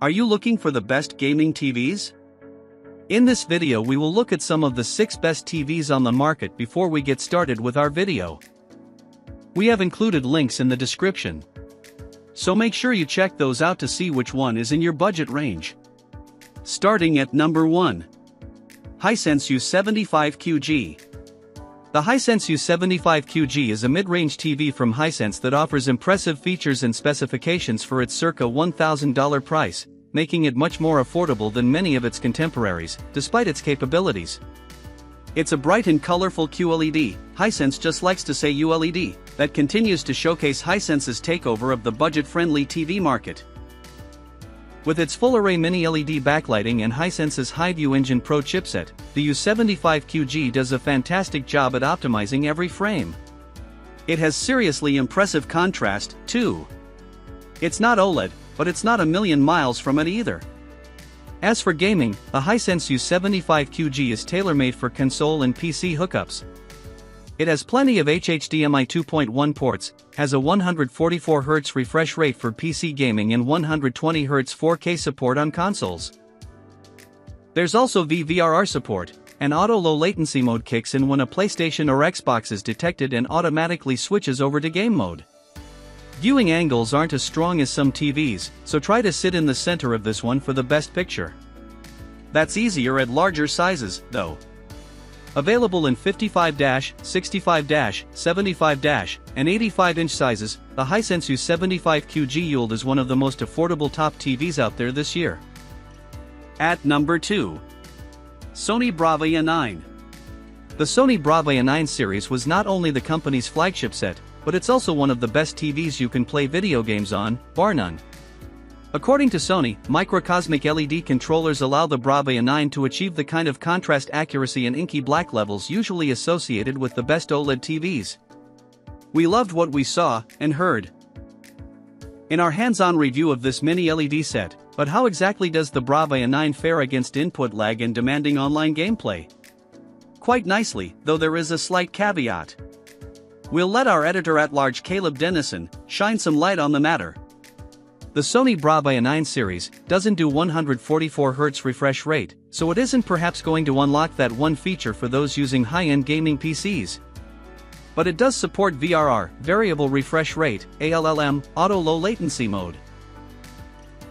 Are you looking for the best gaming TVs? In this video we will look at some of the 6 best TVs on the market before we get started with our video. We have included links in the description, so make sure you check those out to see which one is in your budget range. Starting at number 1. Hisense U75QG. The Hisense U75QG is a mid-range TV from Hisense that offers impressive features and specifications for its circa $1,000 price, making it much more affordable than many of its contemporaries, despite its capabilities. It's a bright and colorful QLED, Hisense just likes to say ULED, that continues to showcase Hisense's takeover of the budget-friendly TV market. With its full-array mini-LED backlighting and Hisense's HiView Engine Pro chipset, the U75QG does a fantastic job at optimizing every frame. It has seriously impressive contrast, too. It's not OLED, but it's not a million miles from it either. As for gaming, the Hisense U75QG is tailor-made for console and PC hookups. It has plenty of HDMI 2.1 ports, has a 144Hz refresh rate for PC gaming and 120Hz 4K support on consoles. There's also VRR support, and auto low latency mode kicks in when a PlayStation or Xbox is detected and automatically switches over to game mode. Viewing angles aren't as strong as some TVs, so try to sit in the center of this one for the best picture. That's easier at larger sizes, though. Available in 55-, 65-, 75-, and 85-inch sizes, the Hisense U75QG ULED is one of the most affordable top TVs out there this year. At number 2. Sony Bravia 9. The Sony Bravia 9 series was not only the company's flagship set, but it's also one of the best TVs you can play video games on, bar none. According to Sony, microcosmic LED controllers allow the Bravia 9 to achieve the kind of contrast accuracy and inky black levels usually associated with the best OLED TVs. We loved what we saw and heard in our hands-on review of this mini LED set, but how exactly does the Bravia 9 fare against input lag and demanding online gameplay? Quite nicely, though there is a slight caveat. We'll let our editor-at-large Caleb Dennison shine some light on the matter. The Sony Bravia 9 series doesn't do 144Hz refresh rate, so it isn't perhaps going to unlock that one feature for those using high-end gaming PCs. But it does support VRR, variable refresh rate, ALLM, auto low latency mode,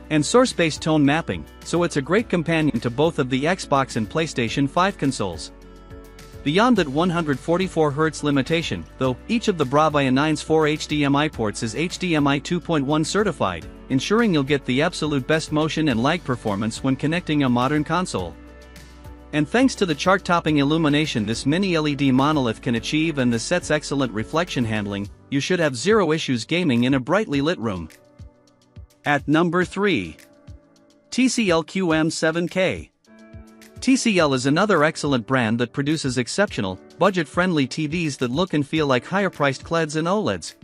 and source-based tone mapping, so it's a great companion to both of the Xbox and PlayStation 5 consoles. Beyond that 144Hz limitation, though, each of the Bravia 9's 4 HDMI ports is HDMI 2.1 certified, ensuring you'll get the absolute best motion and lag performance when connecting a modern console. And thanks to the chart-topping illumination this mini LED monolith can achieve and the set's excellent reflection handling, you should have zero issues gaming in a brightly lit room. At number 3. TCL QM7K. TCL is another excellent brand that produces exceptional, budget-friendly TVs that look and feel like higher-priced QLEDs and OLEDs.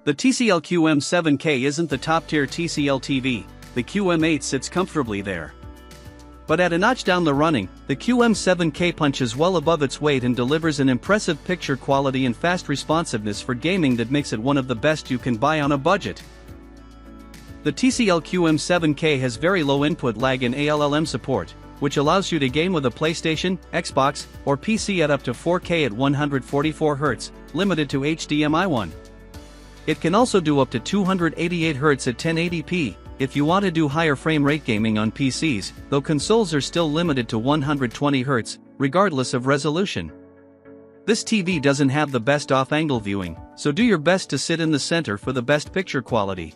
The TCL QM7K isn't the top-tier TCL TV, the QM8 sits comfortably there. But at a notch down the running, the QM7K punches well above its weight and delivers an impressive picture quality and fast responsiveness for gaming that makes it one of the best you can buy on a budget. The TCL QM7K has very low input lag and ALLM support, which allows you to game with a PlayStation, Xbox, or PC at up to 4K at 144Hz, limited to HDMI 1. It can also do up to 288Hz at 1080p, if you want to do higher frame rate gaming on PCs, though consoles are still limited to 120Hz, regardless of resolution. This TV doesn't have the best off-angle viewing, so do your best to sit in the center for the best picture quality.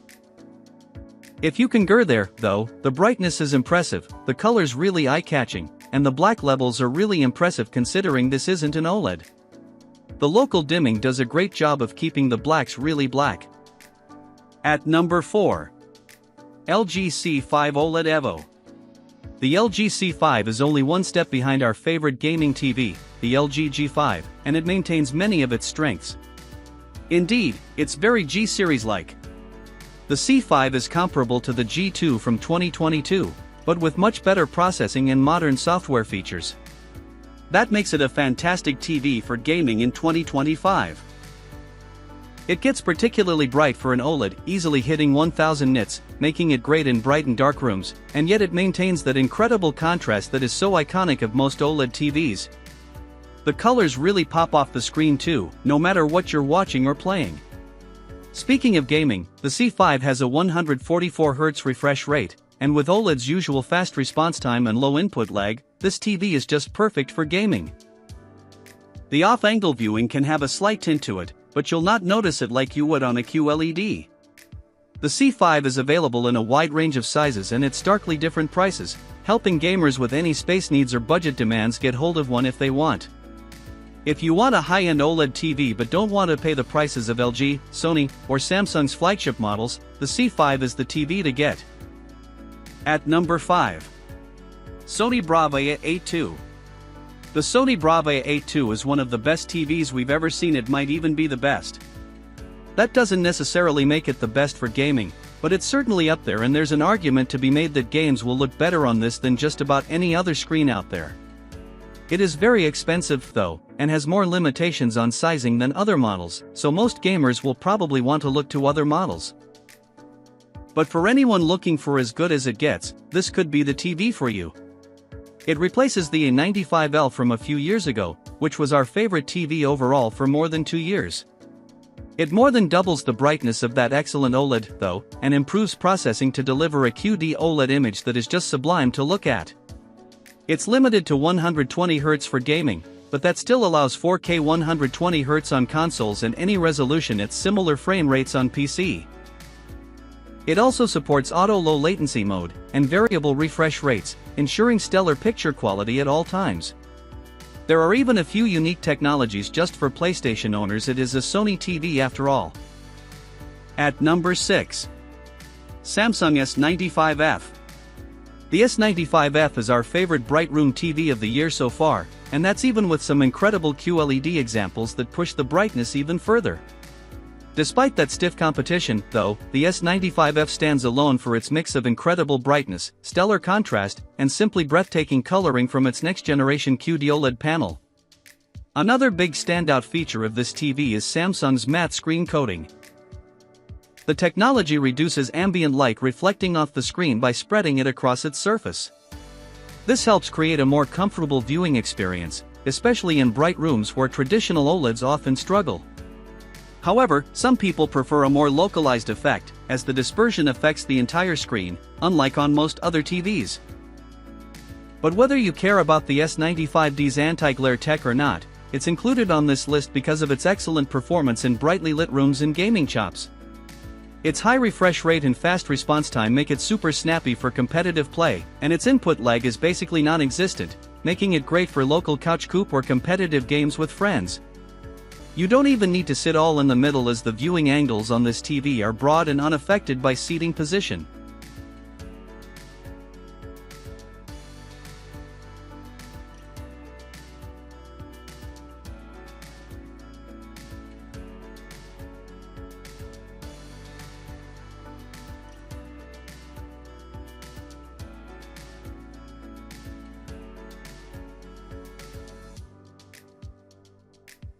If you can get there, though, the brightness is impressive, the colors really eye-catching, and the black levels are really impressive considering this isn't an OLED. The local dimming does a great job of keeping the blacks really black. At number 4. LG C5 OLED Evo. The LG C5 is only one step behind our favorite gaming TV, the LG G5, and it maintains many of its strengths. Indeed, it's very G-series-like. The C5 is comparable to the G2 from 2022, but with much better processing and modern software features. That makes it a fantastic TV for gaming in 2025. It gets particularly bright for an OLED, easily hitting 1000 nits, making it great in bright and dark rooms, and yet it maintains that incredible contrast that is so iconic of most OLED TVs. The colors really pop off the screen too, no matter what you're watching or playing. Speaking of gaming, the C5 has a 144Hz refresh rate, and with OLED's usual fast response time and low input lag, this TV is just perfect for gaming. The off-angle viewing can have a slight tint to it, but you'll not notice it like you would on a QLED. The C5 is available in a wide range of sizes and at starkly different prices, helping gamers with any space needs or budget demands get hold of one if they want. If you want a high-end OLED TV but don't want to pay the prices of LG, Sony, or Samsung's flagship models, the C5 is the TV to get. At number 5. Sony Bravia 8.2. The Sony Bravia 8.2 is one of the best TVs we've ever seen. It might even be the best. That doesn't necessarily make it the best for gaming, but it's certainly up there, and there's an argument to be made that games will look better on this than just about any other screen out there. It is very expensive though, and has more limitations on sizing than other models, so most gamers will probably want to look to other models. But for anyone looking for as good as it gets, this could be the TV for you. It replaces the A95L from a few years ago, which was our favorite TV overall for more than 2 years. It more than doubles the brightness of that excellent OLED, though, and improves processing to deliver a QD OLED image that is just sublime to look at. It's limited to 120Hz for gaming, but that still allows 4K 120Hz on consoles and any resolution at similar frame rates on PC. It also supports auto low latency mode and variable refresh rates, ensuring stellar picture quality at all times. There are even a few unique technologies just for PlayStation owners. It is a Sony TV after all. At number 6. Samsung S95F. The S95F is our favorite bright room TV of the year so far, and that's even with some incredible QLED examples that push the brightness even further. Despite that stiff competition, though, the S95F stands alone for its mix of incredible brightness, stellar contrast, and simply breathtaking coloring from its next-generation QD OLED panel. Another big standout feature of this TV is Samsung's matte screen coating. The technology reduces ambient light reflecting off the screen by spreading it across its surface. This helps create a more comfortable viewing experience, especially in bright rooms where traditional OLEDs often struggle. However, some people prefer a more localized effect, as the dispersion affects the entire screen, unlike on most other TVs. But whether you care about the S95D's anti-glare tech or not, it's included on this list because of its excellent performance in brightly lit rooms and gaming shops. Its high refresh rate and fast response time make it super snappy for competitive play, and its input lag is basically non-existent, making it great for local couch coop or competitive games with friends. You don't even need to sit all in the middle, as the viewing angles on this TV are broad and unaffected by seating position.